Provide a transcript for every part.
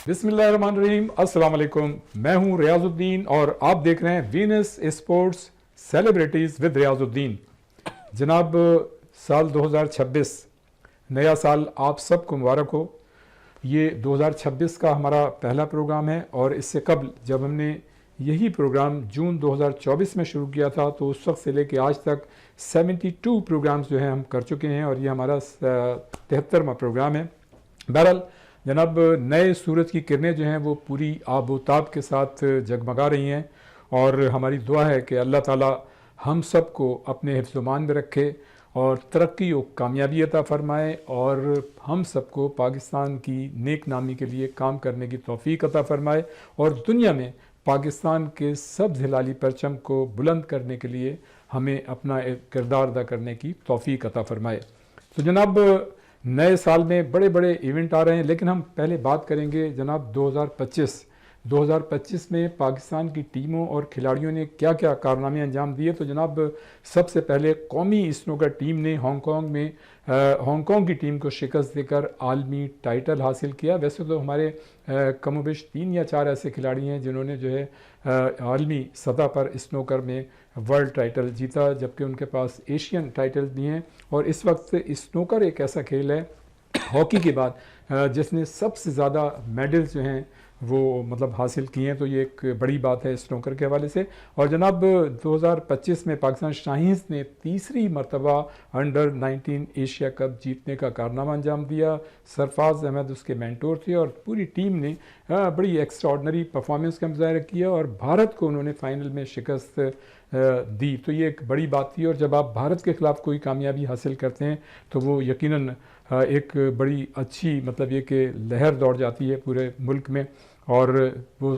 बिस्मिल्लाहिर्रहमानिर्रहीम, अस्सलाम वालेकुम। मैं हूं रियाजुद्दीन और आप देख रहे हैं Venus sports celebrities with Riyazuddin. जनाब, साल 2026 नया साल आप सबको मुबारक हो। ये 2026 का हमारा पहला प्रोग्राम है और इससे कबल जब हमने यही प्रोग्राम जून 2024 में शुरू किया था तो उस वक्त से लेके आज तक 72 प्रोग्राम्स जो हैं हम कर चुके हैं और ये हमारा 73वां प्रोग्राम है। बहरहाल जनाब, नए सूरज की किरणें जो हैं वो पूरी आबोताब के साथ जगमगा रही हैं और हमारी दुआ है कि अल्लाह ताला हम सब को अपने हिफ्ज़-ओ-मान में रखे और तरक्की और कामयाबी अता फ़रमाए और हम सबको पाकिस्तान की नेक नामी के लिए काम करने की तौफ़ीक अता फ़रमाए और दुनिया में पाकिस्तान के सब हिलाली परचम को बुलंद करने के लिए हमें अपना एक किरदार अदा करने की तौफ़ीक अता फ़रमाए। तो जनाब, नए साल में बड़े बड़े इवेंट आ रहे हैं, लेकिन हम पहले बात करेंगे जनाब 2025 में पाकिस्तान की टीमों और खिलाड़ियों ने क्या क्या कारनामे अंजाम दिए। तो जनाब, सबसे पहले कौमी स्नूकर टीम ने हांगकॉन्ग की टीम को शिकस्त देकर आलमी टाइटल हासिल किया। वैसे तो हमारे कमोबेश 3 या 4 ऐसे खिलाड़ी हैं जिन्होंने जो है आलमी सतह पर स्नूकर में वर्ल्ड टाइटल जीता, जबकि उनके पास एशियन टाइटल भी हैं। और इस वक्त स्नूकर एक ऐसा खेल है हॉकी के बाद जिसने सबसे ज़्यादा मेडल्स जो हैं वो मतलब हासिल किए हैं, तो ये एक बड़ी बात है स्नूकर के हवाले से। और जनाब, 2025 में पाकिस्तान शाहीन्स ने तीसरी मरतबा अंडर 19 एशिया कप जीतने का कारनामा अंजाम दिया। सरफराज अहमद उसके मेंटोर थे और पूरी टीम ने बड़ी एक्स्ट्राऑर्डिनरी परफॉर्मेंस का मुजाहरा किया और भारत को उन्होंने फ़ाइनल में शिकस्त दी। तो ये एक बड़ी बात थी और जब आप भारत के ख़िलाफ़ कोई कामयाबी हासिल करते हैं तो वो यकीनन एक बड़ी अच्छी मतलब ये कि लहर दौड़ जाती है पूरे मुल्क में और वो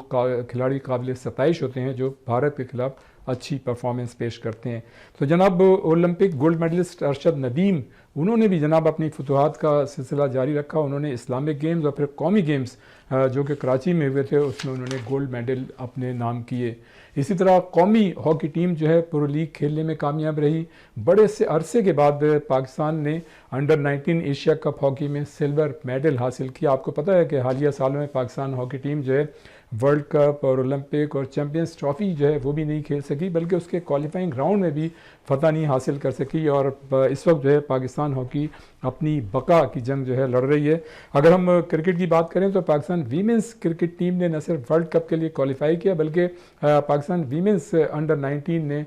खिलाड़ी काबिल सताइश होते हैं जो भारत के ख़िलाफ़ अच्छी परफॉर्मेंस पेश करते हैं। तो जनाब, Olympic gold medalist Arshad Nadeem, उन्होंने भी जनाब अपनी फतूहात का सिलसिला जारी रखा। उन्होंने इस्लामिक गेम्स और फिर कौमी गेम्स जो कि कराची में हुए थे उसमें उन्होंने गोल्ड मेडल अपने नाम किए। इसी तरह कौमी हॉकी टीम जो है प्रो लीग खेलने में कामयाब रही। बड़े से अरसे के बाद पाकिस्तान ने अंडर 19 एशिया कप हॉकी में सिल्वर मेडल हासिल किया। आपको पता है कि हालिया सालों में पाकिस्तान हॉकी टीम जो है वर्ल्ड कप और ओलंपिक और चैम्पियंस ट्रॉफ़ी जो है वो भी नहीं खेल सकी, बल्कि उसके क्वालिफाइंग राउंड में भी फ़तह नहीं हासिल कर सकी। और इस वक्त जो है पाकिस्तान हॉकी अपनी बका की जंग जो है लड़ रही है। अगर हम क्रिकेट की बात करें तो पाकिस्तान वीमेंस क्रिकेट टीम ने न सिर्फ वर्ल्ड कप के लिए क्वालिफाई किया बल्कि पाकिस्तान वीमेंस अंडर 19 ने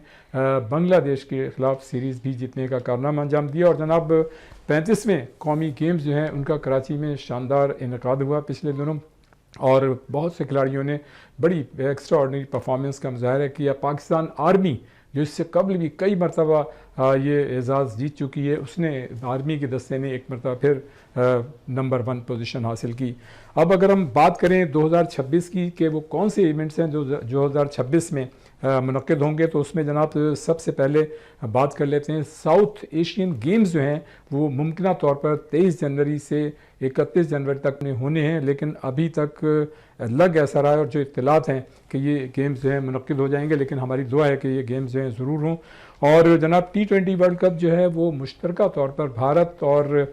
बांग्लादेश के ख़िलाफ़ सीरीज़ भी जीतने का कारनामा अंजाम दिया। और जनाब, 35वें कौमी गेम्स जो हैं उनका कराची में शानदार इनेकाद हुआ पिछले दिनों और बहुत से खिलाड़ियों ने बड़ी एक्स्ट्राऑर्डिनरी परफॉर्मेंस का मुजाहरा किया। पाकिस्तान आर्मी जो इससे कबल भी कई मरतबा ये एजाज़ जीत चुकी है, उसने आर्मी के दस्ते ने एक मरतबा फिर नंबर 1 पोजीशन हासिल की। अब अगर हम बात करें 2026 की कि वो कौन से इवेंट्स हैं जो 2026 में मुनक्किद होंगे, तो उसमें जनाब सबसे पहले बात कर लेते हैं साउथ एशियन गेम्स जो हैं वो मुमकिन तौर पर 23 जनवरी से 31 जनवरी तक में होने हैं, लेकिन अभी तक लग ऐसा रहा है और जो इत्तलात हैं कि ये गेम्स जो हैं मुनक्किद हो जाएंगे, लेकिन हमारी दुआ है कि ये गेम्स जो हैं ज़रूर हों। और जनाब T20 वर्ल्ड कप जो है वो मुश्तरका तौर पर भारत और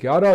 11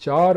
4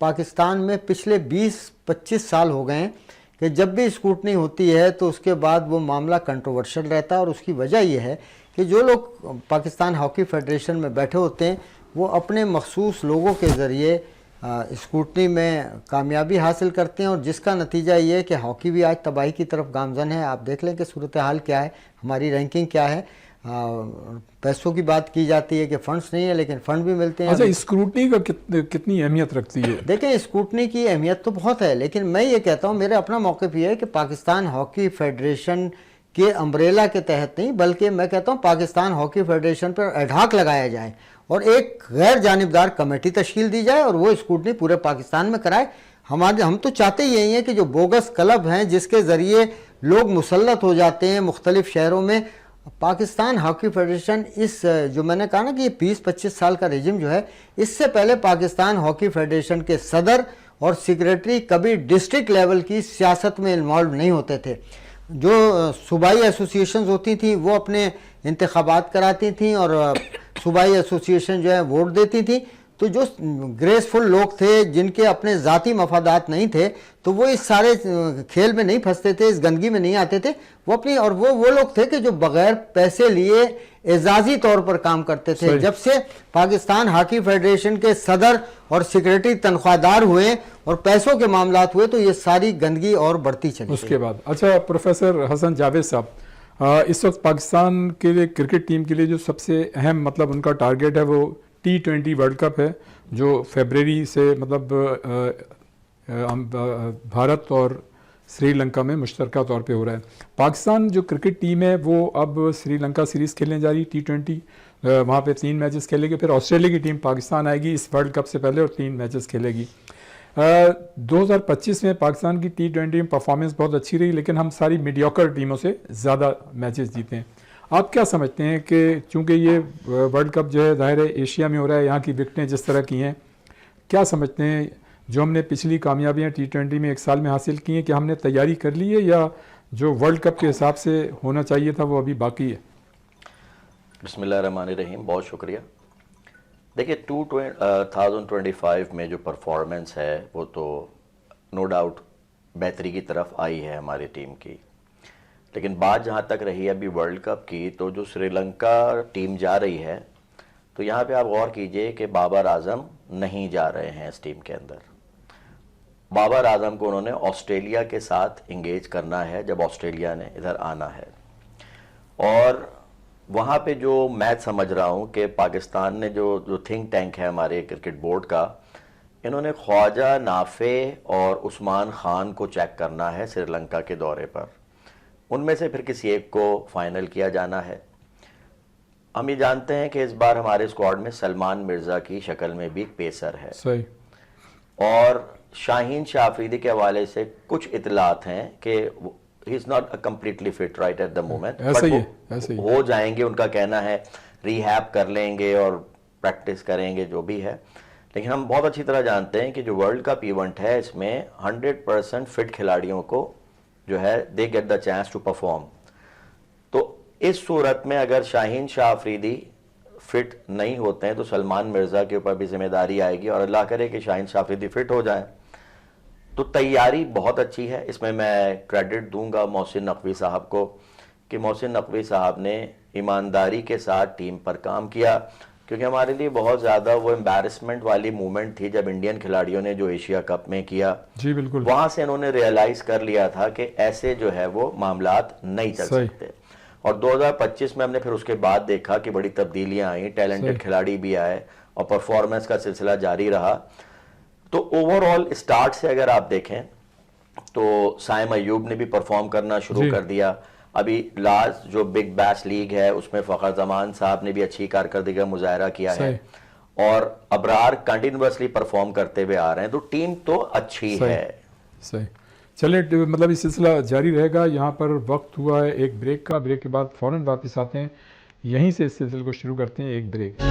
पाकिस्तान में पिछले 20-25 साल हो गए हैं कि जब भी स्क्रूटनी होती है तो उसके बाद वो मामला कंट्रोवर्शियल रहता है, और उसकी वजह ये है कि जो लोग पाकिस्तान हॉकी फेडरेशन में बैठे होते हैं वो अपने मखसूस लोगों के ज़रिए स्क्रूटनी में कामयाबी हासिल करते हैं, और जिसका नतीजा ये है कि हॉकी भी आज तबाही की तरफ गामजन है। आप देख लें कि सूरत हाल क्या है, हमारी रैंकिंग क्या है। पैसों की बात की जाती है कि फंड्स नहीं है, लेकिन फंड भी मिलते हैं। अच्छा, स्क्रूटनी का कितनी अहमियत रखती है? देखिए, स्क्रूटनी की अहमियत तो बहुत है, लेकिन मैं ये कहता हूँ, मेरा अपना मौक़िफ़ ये है कि पाकिस्तान हॉकी फेडरेशन के अम्ब्रेला के तहत नहीं, बल्कि मैं कहता हूँ पाकिस्तान हॉकी फेडरेशन पर एडहॉक लगाया जाए और एक गैर जानिबदार कमेटी तश्कील दी जाए और वो स्क्रूटनी पूरे पाकिस्तान में कराए। हम तो चाहते ही यही हैं कि जो बोगस क्लब हैं जिसके ज़रिए लोग मुसल्लत हो जाते हैं मुख्तलिफ शहरों में, पाकिस्तान हॉकी फेडरेशन इस जो मैंने कहा ना कि 20-25 साल का रेजिम जो है, इससे पहले पाकिस्तान हॉकी फेडरेशन के सदर और सेक्रेटरी कभी डिस्ट्रिक्ट लेवल की सियासत में इन्वॉल्व नहीं होते थे। जो सूबाई एसोसिएशंस होती थी वो अपने इंतखाबात कराती थी और सूबाई एसोसिएशन जो है वोट देती थी। तो जो ग्रेसफुल लोग थे जिनके अपने ज़ाती मफादात नहीं थे तो वो इस सारे खेल में नहीं फंसते थे, इस गंदगी में नहीं आते थे। वो अपनी और वो लोग थे कि जो बगैर पैसे लिए एजाजी तौर पर काम करते थे। जब से पाकिस्तान हॉकी फेडरेशन के सदर और सेक्रेटरी तनख्वाहदार हुए और पैसों के मामलात हुए तो ये सारी गंदगी और बढ़ती चली उसके बाद। अच्छा प्रोफेसर हसन जावेद साहब, इस वक्त पाकिस्तान के लिए क्रिकेट टीम के लिए जो सबसे अहम मतलब उनका टारगेट है वो T20 वर्ल्ड कप है, जो फरवरी से मतलब भारत और श्रीलंका में मुश्तरका तौर पे हो रहा है। पाकिस्तान जो क्रिकेट टीम है वो अब श्रीलंका सीरीज़ खेलने जा रही T20, वहाँ पे 3 मैचेस खेलेगी। फिर ऑस्ट्रेलिया की टीम पाकिस्तान आएगी इस वर्ल्ड कप से पहले और 3 मैचेस खेलेगी। 2025 में पाकिस्तान की T20 में परफॉर्मेंस बहुत अच्छी रही, लेकिन हम सारी मीडियोकर टीमों से ज़्यादा मैचेस जीते हैं। आप क्या समझते हैं कि चूँकि ये वर्ल्ड कप जो है ज़ाहिर है एशिया में हो रहा है, यहाँ की विकटें जिस तरह की हैं, क्या समझते हैं जो हमने पिछली कामयाबियाँ T20 में 1 साल में हासिल की हैं, कि हमने तैयारी कर ली है या जो वर्ल्ड कप के हिसाब से होना चाहिए था वो अभी बाकी है? बिस्मिल्लाहिर्रहमानिर्रहीम, बहुत शुक्रिया। देखिए 2025 में जो परफॉर्मेंस है वो तो नो डाउट बेहतरी की तरफ आई है हमारी टीम की, लेकिन बात जहाँ तक रही अभी वर्ल्ड कप की, तो जो श्रीलंका टीम जा रही है तो यहाँ पे आप गौर कीजिए कि बाबर आजम नहीं जा रहे हैं इस टीम के अंदर। बाबर आजम को उन्होंने ऑस्ट्रेलिया के साथ इंगेज करना है जब ऑस्ट्रेलिया ने इधर आना है। और वहाँ पे जो मैं समझ रहा हूँ कि पाकिस्तान ने जो थिंक टैंक है हमारे क्रिकेट बोर्ड का, इन्होंने ख्वाजा नाफे और उस्मान खान को चेक करना है श्रीलंका के दौरे पर। उनमें से फिर किसी एक को फाइनल किया जाना है। हम ये जानते हैं कि इस बार हमारे स्क्वाड में सलमान मिर्ज़ा की शक्ल में भी एक पेसर है। सही। और शाहीन शाह अफरीदी के हवाले से कुछ इतलात हैं कि he is not completely fit right at the moment, but हो जाएंगे, उनका कहना है रिहैब कर लेंगे और प्रैक्टिस करेंगे जो भी है। लेकिन हम बहुत अच्छी तरह जानते हैं कि जो वर्ल्ड कप इवेंट है इसमें 100% फिट खिलाड़ियों को जो है they get the chance to perform. तो इस सूरत में अगर शाहीन शाह अफरीदी फिट नहीं होते हैं तो सलमान मिर्ज़ा के ऊपर भी जिम्मेदारी आएगी, और अल्लाह करे कि शाहीन शाह अफरीदी फिट हो जाए। तो तैयारी बहुत अच्छी है, इसमें मैं क्रेडिट दूंगा मोहसिन नकवी साहब को कि मोहसिन नकवी साहब ने ईमानदारी के साथ टीम पर काम किया, क्योंकि हमारे लिए बहुत ज़्यादा वो एम्बैरसमेंट वाली मूवमेंट थी जब इंडियन खिलाड़ियों ने जो एशिया कप में किया। जी बिल्कुल। वहाँ से इन्होंने रियलाइज कर लिया था कि ऐसे जो है वो मामलात नहीं चल सकते। और 2025 में हमने फिर उसके बाद देखा कि बड़ी तब्दीलियां आई, टैलेंटेड खिलाड़ी भी आए और परफॉर्मेंस का सिलसिला जारी रहा। तो ओवरऑल स्टार्ट से अगर आप देखें तो साइम अयूब ने भी परफॉर्म करना शुरू कर दिया। अभी लास्ट जो बिग बैश लीग है उसमें फ़खर जमान साहब ने भी अच्छी कारकर्दगी का मुजाहरा किया है, और अबरार कंटिन्यूसली परफॉर्म करते हुए आ रहे हैं। तो टीम तो अच्छी है। सही। चलिए, मतलब ये सिलसिला जारी रहेगा। यहाँ पर वक्त हुआ है एक ब्रेक का, ब्रेक के बाद फ़ौरन वापस आते हैं, यहीं से इस सिलसिले को शुरू करते हैं। एक break.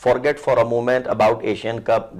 forget for a moment about Asian Cup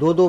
2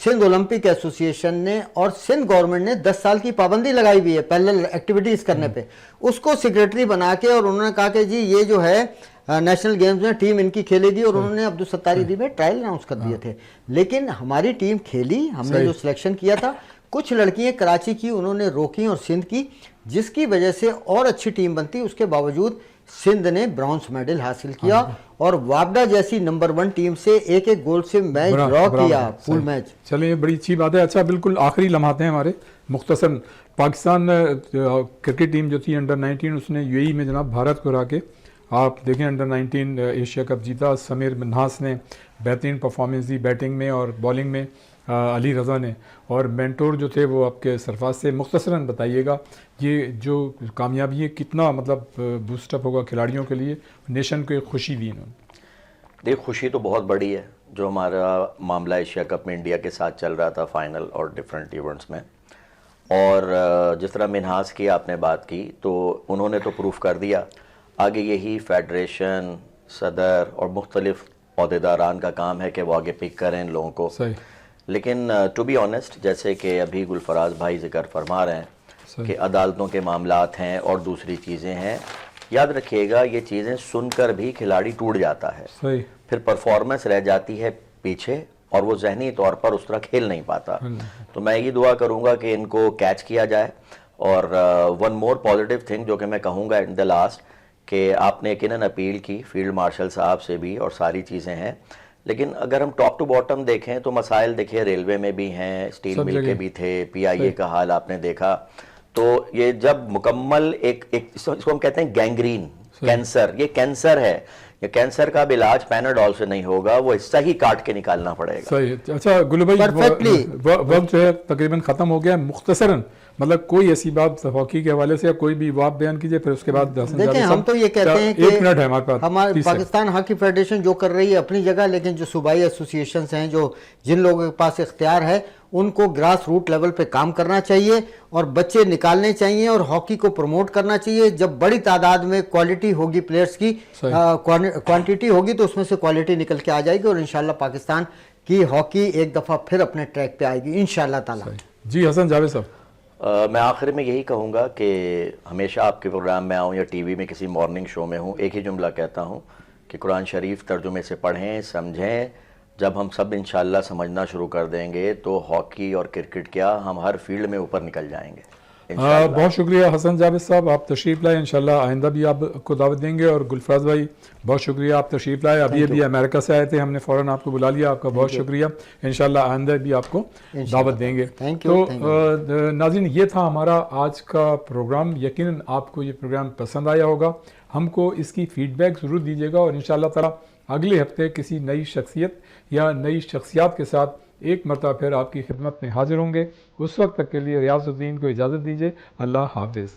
Sindh Olympic association ने और सिंध गवर्नमेंट ने 10 साल की पाबंदी लगाई हुई है पैरेलल एक्टिविटीज करने पे, उसको सेक्रेटरी बना के, और उन्होंने कहा कि जी ये जो है नेशनल गेम्स में टीम इनकी खेलेगी, और उन्होंने अब्दुल सत्तार ईदी में ट्रायल अनाउंस कर दिए थे। लेकिन हमारी टीम खेली, हमने जो सिलेक्शन किया था, कुछ लड़कियां कराची की उन्होंने रोकी और सिंध की, जिसकी वजह से और अच्छी टीम बनती, उसके बावजूद सिंध ने ब्रॉन्ज मेडल हासिल किया और वापडा जैसी नंबर 1 टीम से एक एक गोल से मैच ड्रॉ किया, फुल मैच। चलिए, बड़ी अच्छी बात है। अच्छा, बिल्कुल आखिरी लम्हाते हैं हमारे, मुख्तसर पाकिस्तान क्रिकेट टीम जो थी अंडर 19, उसने यूएई में जनाब भारत को हरा के, आप देखें, अंडर 19 एशिया कप जीता। समीर मिन्हास ने बेहतरीन परफॉर्मेंस दी बैटिंग में और बॉलिंग में, अली रज़ा ने, और मेंटोर जो थे वो आपके सरफराज से। मुख्तसरन बताइएगा ये जो कामयाबी है कितना मतलब बूस्टअप होगा खिलाड़ियों के लिए, नेशन को एक खुशी दी इन्होंने। देखिए, खुशी तो बहुत बड़ी है जो हमारा मामला एशिया कप में इंडिया के साथ चल रहा था, फाइनल और डिफरेंट इवेंट्स में, और जिस तरह मिन्हास की आपने बात की, तो उन्होंने तो प्रूफ कर दिया। आगे यही फेडरेशन, सदर और मुख्तलिफ अहदेदारान का काम है कि वो आगे पिक करें इन लोगों को। सही। लेकिन टू बी ऑनेस्ट, जैसे कि अभी गुलफराज भाई जिक्र फरमा रहे हैं कि अदालतों के मामलात हैं और दूसरी चीज़ें हैं, याद रखिएगा ये चीज़ें सुनकर भी खिलाड़ी टूट जाता है। सही। फिर परफॉर्मेंस रह जाती है पीछे और वो जहनी तौर पर उस तरह खेल नहीं पाता। तो मैं ये दुआ करूँगा कि इनको कैच किया जाए। और वन मोर पॉजिटिव थिंग जो कि मैं कहूँगा इन द लास्ट, कि आपने यकीनन अपील की फील्ड मार्शल साहब से भी और सारी चीज़ें हैं, लेकिन अगर हम टॉप टू बॉटम देखें तो मसाइल देखिए रेलवे में भी हैं, स्टील मिल के भी थे, पीआईए का हाल आपने देखा। तो ये जब मुकम्मल एक इसको हम कहते हैं गैंग्रीन कैंसर, ये कैंसर है, ये कैंसर का भी इलाज पैनाडोल से नहीं होगा, वो हिस्सा ही काट के निकालना पड़ेगा। सही। अच्छा गुलू भाई, वक्त जो है तकरीबन खत्म हो गया। मुख्तसरन मतलब कोई ऐसी बात हॉकी के हवाले से या कोई भी आप बयान कीजिए, फिर उसके बाद देखें। हम तो ये कहते हैं कि 1 मिनट है हमारे पास। हमारे पाकिस्तान हॉकी फेडरेशन जो कर रही है अपनी जगह, लेकिन जो सूबाई एसोसिएशन हैं, जो जिन लोगों के पास इख्तियार है, उनको ग्रास रूट लेवल पे काम करना चाहिए और बच्चे निकालने चाहिए और हॉकी को प्रमोट करना चाहिए। जब बड़ी तादाद में क्वालिटी होगी प्लेयर्स की, क्वांटिटी होगी, तो उसमें से क्वालिटी निकल के आ जाएगी और इंशाल्लाह पाकिस्तान की हॉकी एक दफ़ा फिर अपने ट्रैक पे आएगी इंशाल्लाह ताला। जी हसन जावेद साहब, मैं आखिर में यही कहूँगा कि हमेशा आपके प्रोग्राम में आऊँ या टीवी में किसी मॉर्निंग शो में हूँ, एक ही जुमला कहता हूँ कि कुरान शरीफ तर्जुमे से पढ़ें, समझें। जब हम सब इंशाल्लाह समझना शुरू कर देंगे तो हॉकी और क्रिकेट क्या, हम हर फील्ड में ऊपर निकल जाएंगे। बहुत शुक्रिया हसन जावेद साहब, आप तशरीफ़ लाए। इंशाल्लाह आइंदा भी आपको दावत देंगे। और गुलफराज भाई, बहुत शुक्रिया, आप तशरीफ़ लाए। अभी अमेरिका से आए थे, हमने फ़ौरन आपको बुला लिया, आपका बहुत शुक्रिया। इंशाल्लाह आइंदा भी आपको दावत देंगे। तो नाज़रीन, ये था हमारा आज का प्रोग्राम। यकीनन आपको ये प्रोग्राम पसंद आया होगा। हमको इसकी फ़ीडबैक ज़रूर दीजिएगा और इंशाल्लाह ताला अगले हफ्ते किसी नई शख्सियत या नई शख्सियात के साथ एक मरतबा फिर आपकी खिदमत में हाजिर होंगे। उस वक्त तक के लिए रियाज़ुद्दीन को इजाज़त दीजिए। अल्लाह हाफिज़।